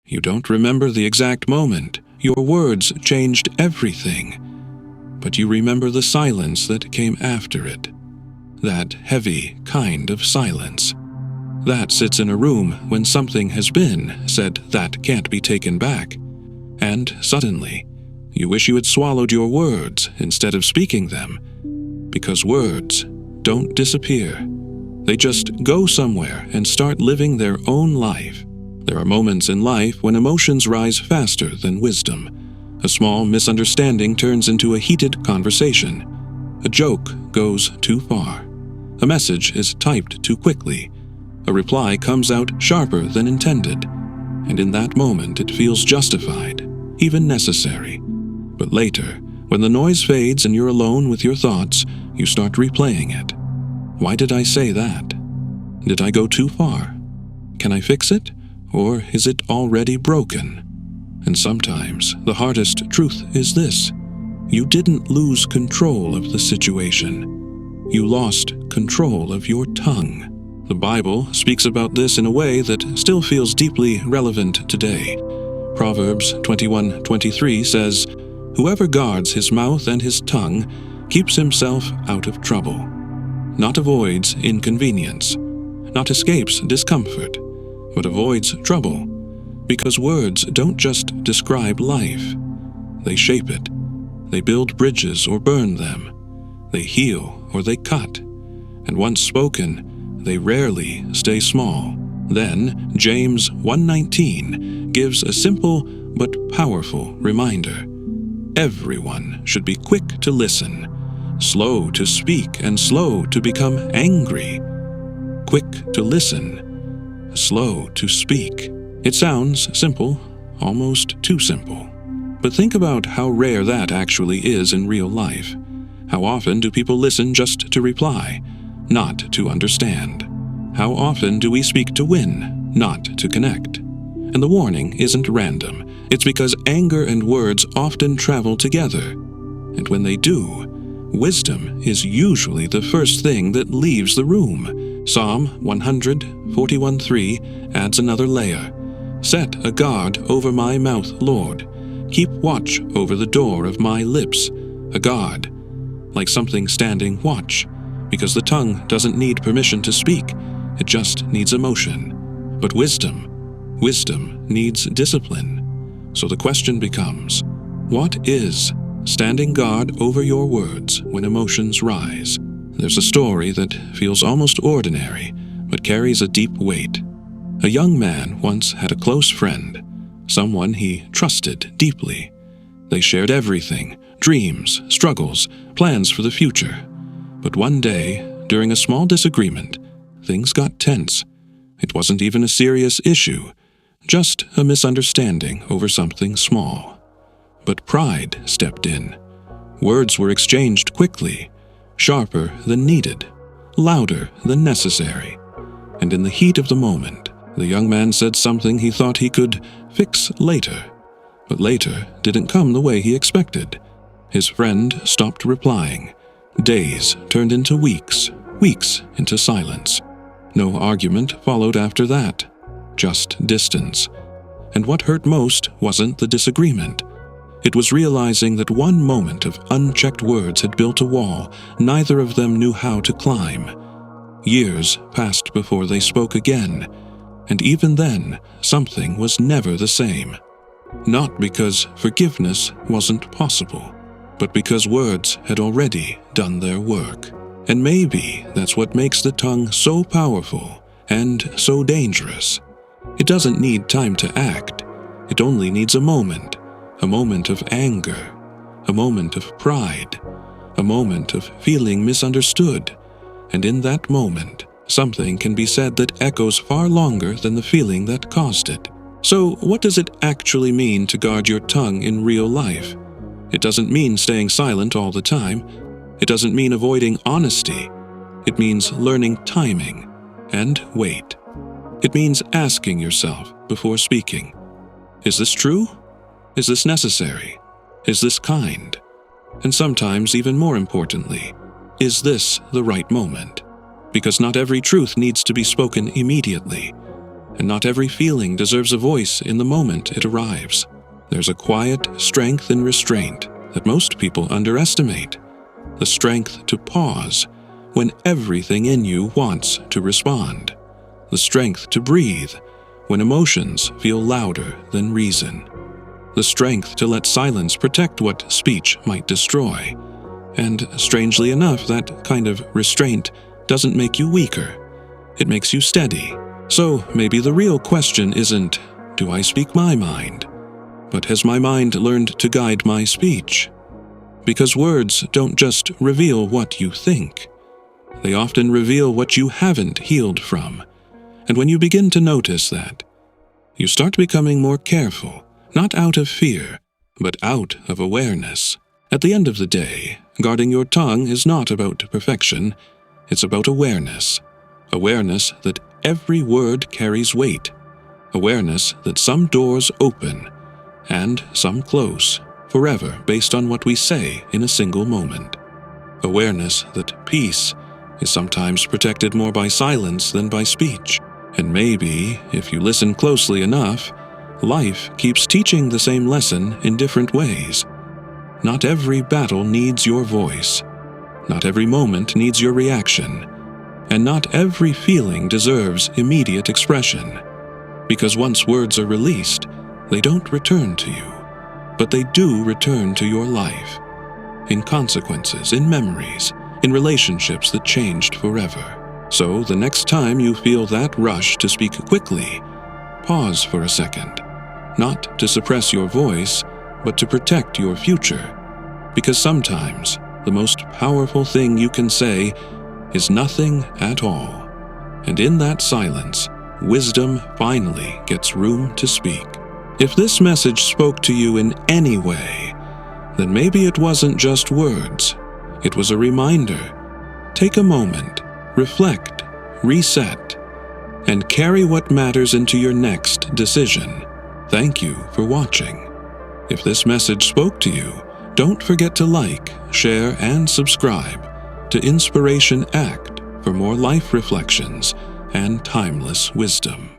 You don't remember the exact moment. Your words changed everything. But you remember the silence that came after it. That heavy kind of silence. That sits in a room when something has been said that can't be taken back. And suddenly, you wish you had swallowed your words instead of speaking them. Because words don't disappear. They just go somewhere and start living their own life. There are moments in life when emotions rise faster than wisdom. A small misunderstanding turns into a heated conversation. A joke goes too far. A message is typed too quickly. A reply comes out sharper than intended. And in that moment it feels justified, even necessary. But later, when the noise fades and you're alone with your thoughts, you start replaying it. Why did I say that? Did I go too far? Can I fix it? Or is it already broken? And sometimes the hardest truth is this: you didn't lose control of the situation. You lost control of your tongue. The Bible speaks about this in a way that still feels deeply relevant today. Proverbs 21:23 says, "Whoever guards his mouth and his tongue keeps himself out of trouble." Not avoids inconvenience, not escapes discomfort, but avoids trouble, because words don't just describe life. They shape it. They build bridges or burn them. They heal or they cut. And once spoken, they rarely stay small. Then, James 1:19 gives a simple but powerful reminder. Everyone should be quick to listen, slow to speak, and slow to become angry. Quick to listen, slow to speak. It sounds simple, almost too simple. But think about how rare that actually is in real life. How often do people listen just to reply, not to understand? How often do we speak to win, not to connect? And the warning isn't random. It's because anger and words often travel together. And when they do, wisdom is usually the first thing that leaves the room. Psalm 141:3 adds another layer. "Set a guard over my mouth, Lord. Keep watch over the door of my lips." A guard, like something standing watch, because the tongue doesn't need permission to speak. It just needs emotion. But wisdom needs discipline. So the question becomes, what is standing guard over your words when emotions rise? There's a story that feels almost ordinary, but carries a deep weight. A young man once had a close friend, someone he trusted deeply. They shared everything: dreams, struggles, plans for the future. But one day, during a small disagreement, things got tense. It wasn't even a serious issue, just a misunderstanding over something small. But pride stepped in. Words were exchanged quickly, sharper than needed, louder than necessary. And in the heat of the moment, the young man said something he thought he could fix later. But later didn't come the way he expected. His friend stopped replying. Days turned into weeks, weeks into silence. No argument followed after that, just distance. And what hurt most wasn't the disagreement. It was realizing that one moment of unchecked words had built a wall neither of them knew how to climb. Years passed before they spoke again, and even then, something was never the same. Not because forgiveness wasn't possible, but because words had already done their work. And maybe that's what makes the tongue so powerful and so dangerous. It doesn't need time to act. It only needs a moment of anger, a moment of pride, a moment of feeling misunderstood. And in that moment, something can be said that echoes far longer than the feeling that caused it. So, what does it actually mean to guard your tongue in real life? It doesn't mean staying silent all the time. It doesn't mean avoiding honesty. It means learning timing and wait. It means asking yourself before speaking, is this true? Is this necessary? Is this kind? And sometimes, even more importantly, is this the right moment? Because not every truth needs to be spoken immediately. and not every feeling deserves a voice in the moment it arrives. There's a quiet strength in restraint that most people underestimate. The strength to pause when everything in you wants to respond. The strength to breathe when emotions feel louder than reason. The strength to let silence protect what speech might destroy. And strangely enough, that kind of restraint doesn't make you weaker. It makes you steady. So maybe the real question isn't, do I speak my mind? But has my mind learned to guide my speech? Because words don't just reveal what you think. They often reveal what you haven't healed from. And when you begin to notice that, you start becoming more careful, not out of fear, but out of awareness. At the end of the day, guarding your tongue is not about perfection, it's about awareness. Awareness that every word carries weight. Awareness that some doors open and some close, forever based on what we say in a single moment. Awareness that peace is sometimes protected more by silence than by speech. And maybe, if you listen closely enough, life keeps teaching the same lesson in different ways. Not every battle needs your voice. Not every moment needs your reaction. And not every feeling deserves immediate expression. Because once words are released, they don't return to you, but they do return to your life. In consequences, in memories, in relationships that changed forever. So the next time you feel that rush to speak quickly, pause for a second. Not to suppress your voice, but to protect your future. Because sometimes the most powerful thing you can say is nothing at all. And in that silence, wisdom finally gets room to speak. If this message spoke to you in any way, then maybe it wasn't just words. It was a reminder. Take a moment, reflect, reset, and carry what matters into your next decision. Thank you for watching. If this message spoke to you, don't forget to like, share, and subscribe to Inspiration Act for more life reflections and timeless wisdom.